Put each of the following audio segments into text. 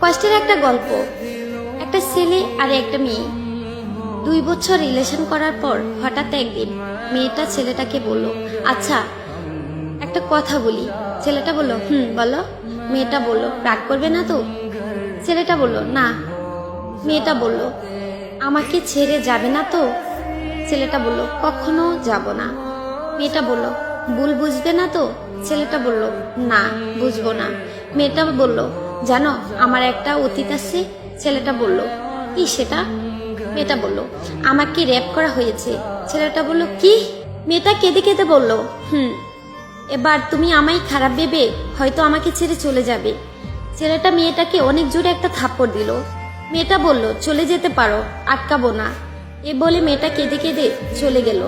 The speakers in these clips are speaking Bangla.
কষ্টের একটা গল্প। একটা ছেলে আর একটা মেয়ে 2 বছর রিলেশন করার পর হঠাৎ একদিন মেয়েটা ছেলেটাকে বলল, আচ্ছা একটা কথা বলি। ছেলেটা বলল, বলো। মেয়েটা বলল, রাগ করবে না তো? ছেলেটা বলল, না। মেয়েটা বলল, আমাকে ছেড়ে যাবে না তো? ছেলেটা বলল, কখনো যাব না। মেয়েটা বলল, ভুল বুঝবে না তো? ছেলেটা বলল, না, বুঝবো না। মেয়েটা বলল, জানো আমার একটা অতীত আছে। ছেলেটা বলল, কি সেটা? মেয়েটা বলল, আমাকে রেপ করা হয়েছে। ছেলেটা বলল, কি? মেয়েটা কেঁদে কেঁদে বলল, এবার তুমি আমায় খারাপ ভেবে হয়তো আমাকে ছেড়ে চলে যাবে। ছেলেটা মেয়েটাকে অনেক জোরে একটা থাপ্পড় দিল। মেয়েটা বলল, চলে যেতে পারো, আটকাবো না। এ বলে মেয়েটা কেঁদে কেঁদে চলে গেল।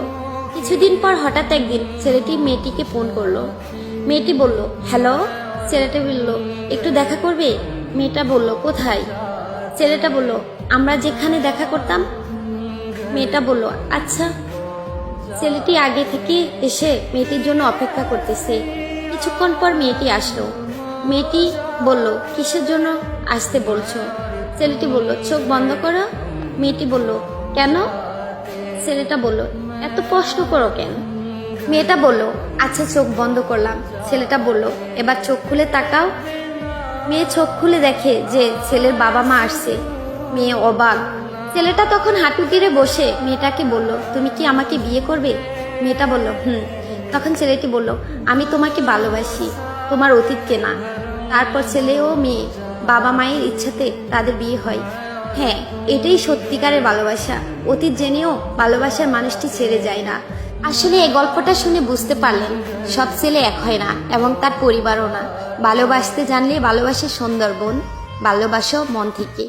কিছুদিন পর হঠাৎ একদিন ছেলেটি মেয়েটিকে ফোন করলো। মেয়েটি বলল, হ্যালো। ছেলেটা বলল, একটু দেখা করবে? মেয়েটা বলল, কোথায়? ছেলেটা বলল, আমরা যেখানে দেখা করতাম। মেয়েটা বলল, আচ্ছা। ছেলেটি আগে থেকে এসে মেয়েটির জন্য অপেক্ষা করতেছে। কিছুক্ষণ পর মেয়েটি আসলো। মেয়েটি বলল, কিসের জন্য আসতে বলছো? ছেলেটি বলল, চোখ বন্ধ করো। মেয়েটি বলল, কেন? ছেলেটা বলল, এত প্রশ্ন করো কেন? মেয়েটা বলল, আচ্ছা চোখ বন্ধ করলাম। ছেলেটা বলল, এবার চোখ খুলে তাকাও। মেয়ে চোখ খুলে দেখে যে ছেলের বাবা মা আসছে। মেয়ে অবাক। ছেলেটা তখন হাঁটু গেড়ে বসে মেয়েটাকে বলল, তুমি কি আমাকে বিয়ে করবে? মেয়েটা বলল, তখন ছেলেটি বলল, আমি তোমাকে ভালোবাসি, তোমার অতীতকে না। তারপর ছেলে ও মেয়ে বাবা মায়ের ইচ্ছাতে তাদের বিয়ে হয়। হ্যাঁ, এটাই সত্যিকারের ভালোবাসা। অতীত জেনেও ভালোবাসার মানুষটি ছেড়ে যায় না। আসলে এই গল্পটা শুনে বুঝতে পারলেন, সব ছেলে এক হয় না এবং তার পরিবারও না। ভালোবাসতে জানলে ভালোবাসে সুন্দরবন। ভালোবাসো মন থেকে।